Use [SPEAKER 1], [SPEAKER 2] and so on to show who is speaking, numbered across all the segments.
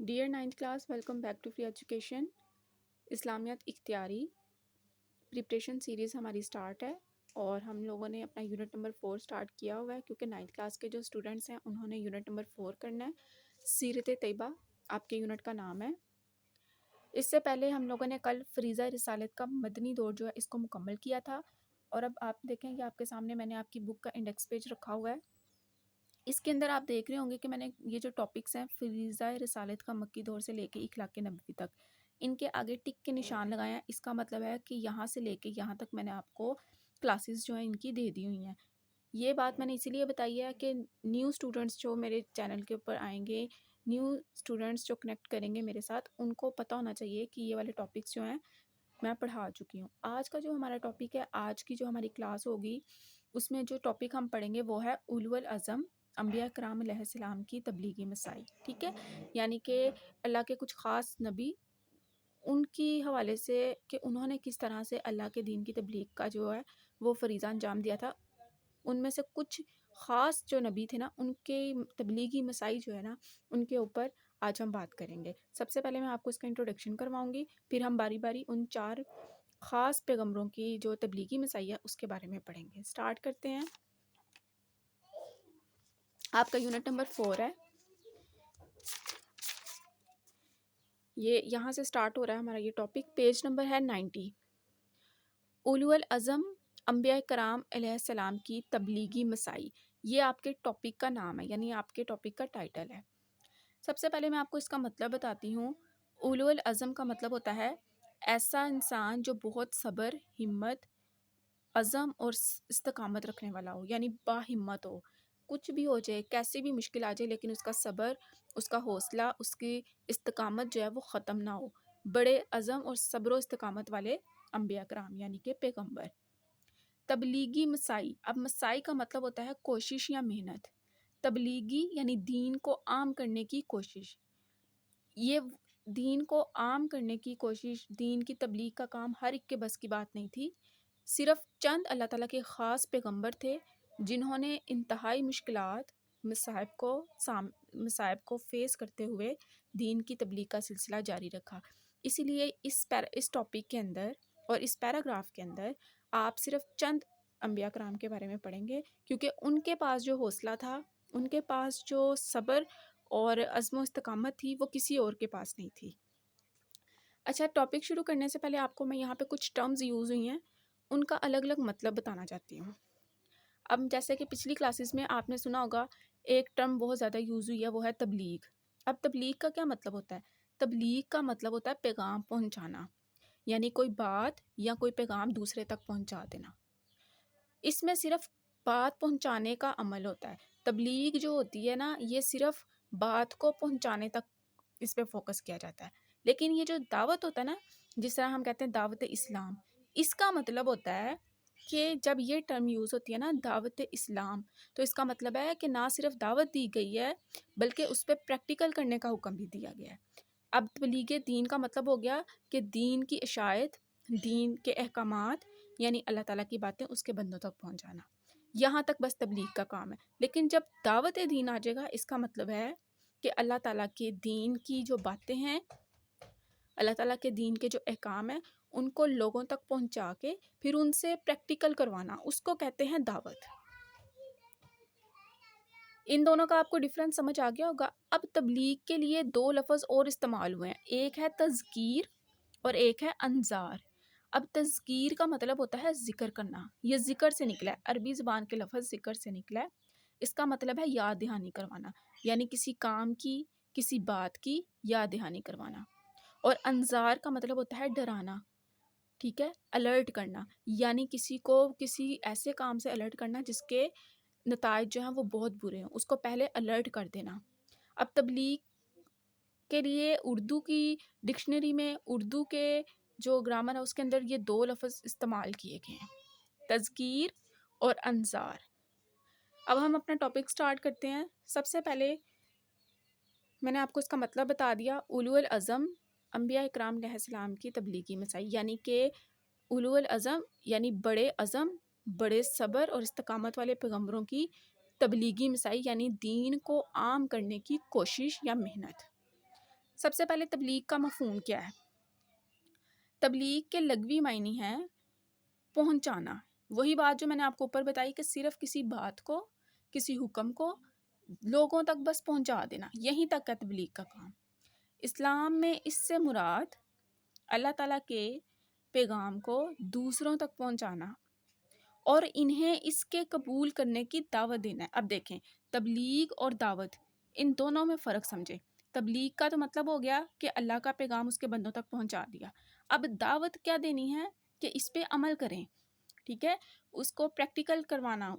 [SPEAKER 1] Dear ninth class, welcome back to free education. اسلامیات اختیاری preparation series ہماری start ہے اور ہم لوگوں نے اپنا یونٹ نمبر 4 سٹارٹ کیا ہوا ہے کیونکہ نائنتھ کلاس کے جو اسٹوڈنٹس ہیں انہوں نے یونٹ نمبر 4 کرنا ہے. سیرت طیبہ آپ کے یونٹ کا نام ہے. اس سے پہلے ہم لوگوں نے کل فریضہ رسالت کا مدنی دور جو ہے اس کو مکمل کیا تھا اور اب آپ دیکھیں کہ آپ کے سامنے میں نے آپ کی بک کا انڈیکس پیج رکھا ہوا ہے. اس کے اندر آپ دیکھ رہے ہوں گے کہ میں نے یہ جو ٹاپکس ہیں فریضہ رسالت کا مکی دور سے لے کے اخلاق نبوی تک، ان کے آگے ٹک کے نشان لگائے ہیں. اس کا مطلب ہے کہ یہاں سے لے کے یہاں تک میں نے آپ کو کلاسز جو ہیں ان کی دے دی ہوئی ہیں. یہ بات میں نے اسی لیے بتائی ہے کہ نیو اسٹوڈنٹس جو میرے چینل کے اوپر آئیں گے، نیو اسٹوڈنٹس جو کنیکٹ کریں گے میرے ساتھ، ان کو پتہ ہونا چاہیے کہ یہ والے ٹاپکس جو ہیں میں پڑھا چکی ہوں. آج کا جو ہمارا ٹاپک ہے، آج کی جو ہماری کلاس ہوگی، اس میں جو ٹاپک ہم پڑھیں گے وہ ہے اولو العزم انبیاء کرام علیہ السلام کی تبلیغی مسائل. ٹھیک ہے، یعنی کہ اللہ کے کچھ خاص نبی، ان کی حوالے سے کہ انہوں نے کس طرح سے اللہ کے دین کی تبلیغ کا جو ہے وہ فریضہ انجام دیا تھا. ان میں سے کچھ خاص جو نبی تھے نا، ان کے تبلیغی مسائل جو ہے نا، ان کے اوپر آج ہم بات کریں گے. سب سے پہلے میں آپ کو اس کا انٹروڈکشن کرواؤں گی، پھر ہم باری باری ان 4 خاص پیغمبروں کی جو تبلیغی مسائل ہے اس کے بارے میں پڑھیں گے. سٹارٹ کرتے ہیں. آپ کا یونٹ نمبر 4 ہے، یہ یہاں سے سٹارٹ ہو رہا ہے ہمارا یہ ٹاپک. پیج نمبر ہے 90. اولو العزم انبیاء کرام علیہ السلام کی تبلیغی مسائل، یہ آپ کے ٹاپک کا نام ہے، یعنی آپ کے ٹاپک کا ٹائٹل ہے. سب سے پہلے میں آپ کو اس کا مطلب بتاتی ہوں. اولو العزم کا مطلب ہوتا ہے ایسا انسان جو بہت صبر، ہمت، عزم اور استقامت رکھنے والا ہو، یعنی باہمت ہو. کچھ بھی ہو جائے، کیسی بھی مشکل آ جائے، لیکن اس کا صبر، اس کا حوصلہ، اس کی استقامت جو ہے وہ ختم نہ ہو. بڑے عزم اور صبر و استقامت والے انبیاء کرام یعنی کہ پیغمبر. تبلیغی مسائی، اب مسائی کا مطلب ہوتا ہے کوشش یا محنت. تبلیغی یعنی دین کو عام کرنے کی کوشش. یہ دین کو عام کرنے کی کوشش، دین کی تبلیغ کا کام ہر ایک کے بس کی بات نہیں تھی. صرف چند اللہ تعالیٰ کے خاص پیغمبر تھے جنہوں نے انتہائی مشکلات، مصائب کو فیس کرتے ہوئے دین کی تبلیغ کا سلسلہ جاری رکھا. اسی لیے اس ٹاپک کے اندر اور اس پیراگراف کے اندر آپ صرف چند انبیاء کرام کے بارے میں پڑھیں گے، کیونکہ ان کے پاس جو حوصلہ تھا، ان کے پاس جو صبر اور عزم و استقامت تھی، وہ کسی اور کے پاس نہیں تھی. اچھا، ٹاپک شروع کرنے سے پہلے آپ کو میں یہاں پہ کچھ ٹرمز یوز ہوئی ہیں، ان کا الگ الگ مطلب بتانا چاہتی ہوں. اب جیسے کہ پچھلی کلاسز میں آپ نے سنا ہوگا ایک ٹرم بہت زیادہ یوز ہوئی ہے، وہ ہے تبلیغ. اب تبلیغ کا کیا مطلب ہوتا ہے؟ تبلیغ کا مطلب ہوتا ہے پیغام پہنچانا، یعنی کوئی بات یا کوئی پیغام دوسرے تک پہنچا دینا. اس میں صرف بات پہنچانے کا عمل ہوتا ہے. تبلیغ جو ہوتی ہے نا، یہ صرف بات کو پہنچانے تک اس پہ فوکس کیا جاتا ہے. لیکن یہ جو دعوت ہوتا ہے نا، جس طرح ہم کہتے ہیں دعوت اسلام، اس کا مطلب ہوتا ہے کہ جب یہ ٹرم یوز ہوتی ہے نا دعوت اسلام، تو اس کا مطلب ہے کہ نہ صرف دعوت دی گئی ہے بلکہ اس پہ پریکٹیکل کرنے کا حکم بھی دیا گیا ہے. اب تبلیغ دین کا مطلب ہو گیا کہ دین کی اشاعت، دین کے احکامات، یعنی اللہ تعالیٰ کی باتیں اس کے بندوں تک پہنچانا. یہاں تک بس تبلیغ کا کام ہے. لیکن جب دعوت دین آ جائے گا، اس کا مطلب ہے کہ اللہ تعالیٰ کے دین کی جو باتیں ہیں، اللہ تعالیٰ کے دین کے جو احکام ہیں، ان کو لوگوں تک پہنچا کے پھر ان سے پریکٹیکل کروانا، اس کو کہتے ہیں دعوت. ان دونوں کا آپ کو ڈفرینس سمجھ آ گیا ہوگا. اب تبلیغ کے لیے 2 لفظ اور استعمال ہوئے ہیں، ایک ہے تذکیر اور ایک ہے انذار. اب تذکیر کا مطلب ہوتا ہے ذکر کرنا، یہ ذکر سے نکلا ہے، عربی زبان کے لفظ ذکر سے نکلا ہے. اس کا مطلب ہے یاد دہانی کروانا، یعنی کسی کام کی، کسی بات کی یاد دہانی کروانا. اور انذار کا مطلب ہوتا ہے ڈرانا. ٹھیک ہے، الرٹ کرنا، یعنی کسی کو کسی ایسے کام سے الرٹ کرنا جس کے نتائج جو ہیں وہ بہت برے ہیں، اس کو پہلے الرٹ کر دینا. اب تبلیغ کے لیے اردو کی ڈکشنری میں، اردو کے جو گرامر ہے اس کے اندر یہ 2 لفظ استعمال کیے گئے ہیں، تذکیر اور انذار. اب ہم اپنا ٹاپک سٹارٹ کرتے ہیں. سب سے پہلے میں نے آپ کو اس کا مطلب بتا دیا. اولو العزم انبیاء اکرام علیہ السلام کی تبلیغی مسائل، یعنی کہ اولو العزم یعنی بڑے عزم، بڑے صبر اور استقامت والے پیغمبروں کی تبلیغی مسائل، یعنی دین کو عام کرنے کی کوشش یا محنت. سب سے پہلے تبلیغ کا مفہوم کیا ہے؟ تبلیغ کے لغوی معنی ہیں پہنچانا، وہی بات جو میں نے آپ کو اوپر بتائی کہ صرف کسی بات کو، کسی حکم کو لوگوں تک بس پہنچا دینا، یہیں تک ہے تبلیغ کا کام۔ اسلام میں اس سے مراد اللہ تعالیٰ کے پیغام کو دوسروں تک پہنچانا اور انہیں اس کے قبول کرنے کی دعوت دینا ہے۔ اب دیکھیں، تبلیغ اور دعوت، ان دونوں میں فرق سمجھیں۔ تبلیغ کا تو مطلب ہو گیا کہ اللہ کا پیغام اس کے بندوں تک پہنچا دیا۔ اب دعوت کیا دینی ہے کہ اس پہ عمل کریں، ٹھیک ہے، اس کو پریکٹیکل کروانا۔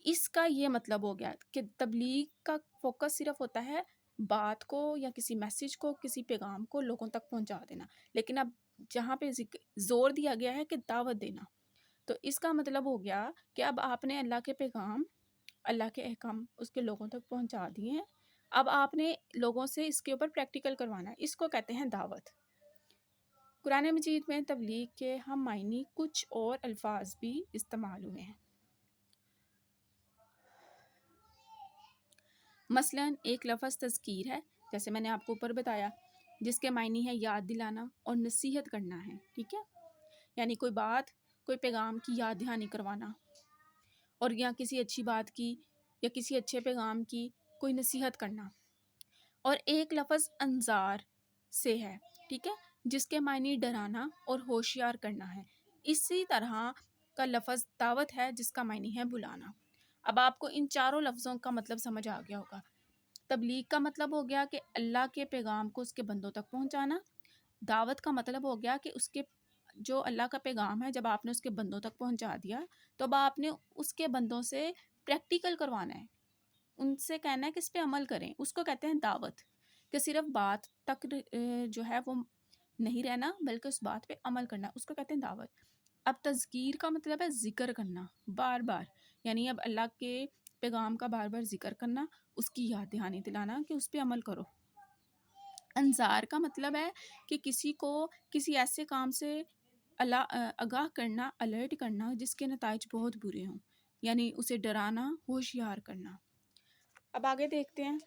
[SPEAKER 1] اس کا یہ مطلب ہو گیا کہ تبلیغ کا فوکس صرف ہوتا ہے بات کو یا کسی میسیج کو، کسی پیغام کو لوگوں تک پہنچا دینا، لیکن اب جہاں پہ زور دیا گیا ہے کہ دعوت دینا، تو اس کا مطلب ہو گیا کہ اب آپ نے اللہ کے پیغام، اللہ کے احکام اس کے لوگوں تک پہنچا دیے ہیں، اب آپ نے لوگوں سے اس کے اوپر پریکٹیکل کروانا ہے، اس کو کہتے ہیں دعوت۔ قرآن مجید میں تبلیغ کے ہم معنی کچھ اور الفاظ بھی استعمال ہوئے ہیں۔ مثلاً ایک لفظ تذکیر ہے، جیسے میں نے آپ کو اوپر بتایا، جس کے معنی ہے یاد دلانا اور نصیحت کرنا ہے، ٹھیک ہے، یعنی کوئی بات، کوئی پیغام کی یاد دہانی کروانا، اور یا کسی اچھی بات کی یا کسی اچھے پیغام کی کوئی نصیحت کرنا۔ اور ایک لفظ انذار سے ہے، ٹھیک ہے، جس کے معنی ڈرانا اور ہوشیار کرنا ہے۔ اسی طرح کا لفظ دعوت ہے، جس کا معنی ہے بلانا۔ اب آپ کو ان چاروں لفظوں کا مطلب سمجھ آ گیا ہوگا۔ تبلیغ کا مطلب ہو گیا کہ اللہ کے پیغام کو اس کے بندوں تک پہنچانا۔ دعوت کا مطلب ہو گیا کہ اس کے جو اللہ کا پیغام ہے، جب آپ نے اس کے بندوں تک پہنچا دیا تو اب آپ نے اس کے بندوں سے پریکٹیکل کروانا ہے، ان سے کہنا ہے کہ اس پہ عمل کریں، اس کو کہتے ہیں دعوت۔ کہ صرف بات تک جو ہے وہ نہیں رہنا، بلکہ اس بات پہ عمل کرنا، اس کو کہتے ہیں دعوت۔ اب تذکیر کا مطلب ہے ذکر کرنا بار بار، یعنی اب اللہ کے پیغام کا بار بار ذکر کرنا، اس کی یاد دہانی دلانا کہ اس پہ عمل کرو۔ انذار کا مطلب ہے کہ کسی کو کسی ایسے کام سے آگاہ کرنا، الرٹ کرنا جس کے نتائج بہت برے ہوں، یعنی اسے ڈرانا، ہوشیار کرنا۔ اب آگے دیکھتے ہیں،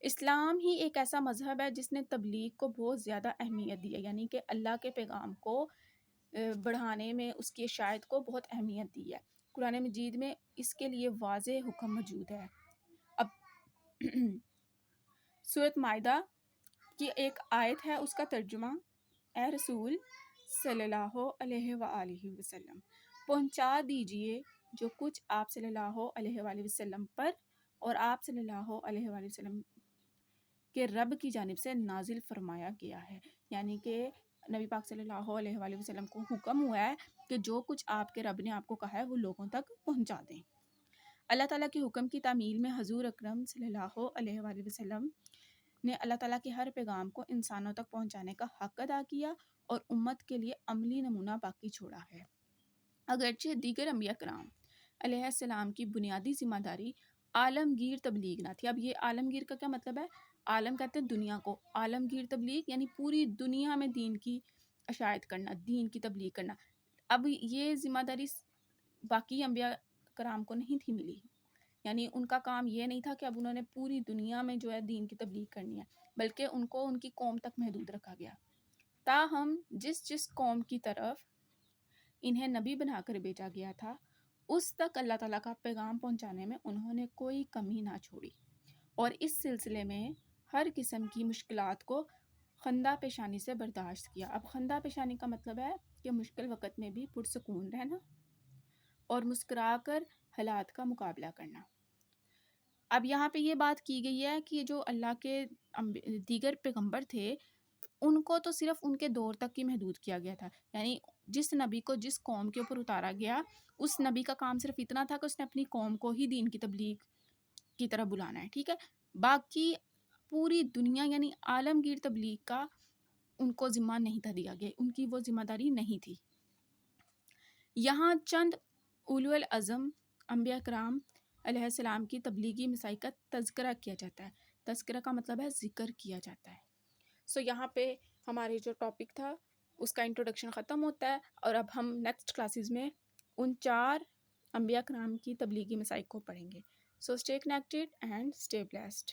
[SPEAKER 1] اسلام ہی ایک ایسا مذہب ہے جس نے تبلیغ کو بہت زیادہ اہمیت دی ہے، یعنی کہ اللہ کے پیغام کو بڑھانے میں اس کی اشاعت کو بہت اہمیت دی ہے۔ قرآن مجید میں اس کے لیے واضح حکم موجود ہے۔ اب سورۃ مائدہ کی ایک آیت ہے، اس کا ترجمہ، اے رسول صلی اللہ علیہ وآلہ وسلم پہنچا دیجئے جو کچھ آپ صلی اللہ علیہ وآلہ وسلم پر اور آپ صلی اللہ علیہ وآلہ وسلم کے رب کی جانب سے نازل فرمایا گیا ہے، یعنی کہ نبی پاک صلی اللہ علیہ وآلہ وسلم کو حکم ہوا ہے کہ جو کچھ آپ کے رب نے آپ کو کہا ہے وہ لوگوں تک پہنچا دیں۔ اللہ تعالیٰ کے حکم کی تعمیل میں حضور اکرم صلی اللہ علیہ وآلہ وسلم نے اللہ تعالیٰ کے ہر پیغام کو انسانوں تک پہنچانے کا حق ادا کیا اور امت کے لیے عملی نمونہ باقی چھوڑا ہے۔ اگرچہ دیگر انبیاء کرام علیہ السلام کی بنیادی ذمہ داری عالمگیر تبلیغ نہ تھی۔ اب یہ عالمگیر کا کیا مطلب ہے؟ عالم کہتے ہیں دنیا کو، عالمگیر تبلیغ یعنی پوری دنیا میں دین کی اشاعت کرنا، دین کی تبلیغ کرنا۔ اب یہ ذمہ داری باقی انبیاء کرام کو نہیں تھی ملی، یعنی ان کا کام یہ نہیں تھا کہ اب انہوں نے پوری دنیا میں جو ہے دین کی تبلیغ کرنی ہے، بلکہ ان کو ان کی قوم تک محدود رکھا گیا۔ تاہم جس قوم کی طرف انہیں نبی بنا کر بھیجا گیا تھا، اس تک اللہ تعالیٰ کا پیغام پہنچانے میں انہوں نے کوئی کمی نہ چھوڑی، اور اس سلسلے میں ہر قسم کی مشکلات کو خندہ پیشانی سے برداشت کیا۔ اب خندہ پیشانی کا مطلب ہے کہ مشکل وقت میں بھی پرسکون رہنا اور مسکرا کر حالات کا مقابلہ کرنا۔ اب یہاں پہ یہ بات کی گئی ہے کہ جو اللہ کے دیگر پیغمبر تھے، ان کو تو صرف ان کے دور تک ہی محدود کیا گیا تھا، یعنی جس نبی کو جس قوم کے اوپر اتارا گیا، اس نبی کا کام صرف اتنا تھا کہ اس نے اپنی قوم کو ہی دین کی تبلیغ کی طرف بلانا ہے، ٹھیک ہے، باقی پوری دنیا یعنی عالمگیر تبلیغ کا ان کو ذمہ نہیں تھا دیا گیا، ان کی وہ ذمہ داری نہیں تھی۔ یہاں چند اولو العزم انبیاء کرام علیہ السلام کی تبلیغی مساعی کا تذکرہ کیا جاتا ہے۔ تذکرہ کا مطلب ہے ذکر کیا جاتا ہے۔ یہاں پہ ہماری جو ٹاپک تھا اس کا انٹروڈکشن ختم ہوتا ہے، اور اب ہم نیکسٹ کلاسز میں ان 4 انبیاء کرام کی تبلیغی مساعی کو پڑھیں گے۔ Stay connected and stay blessed.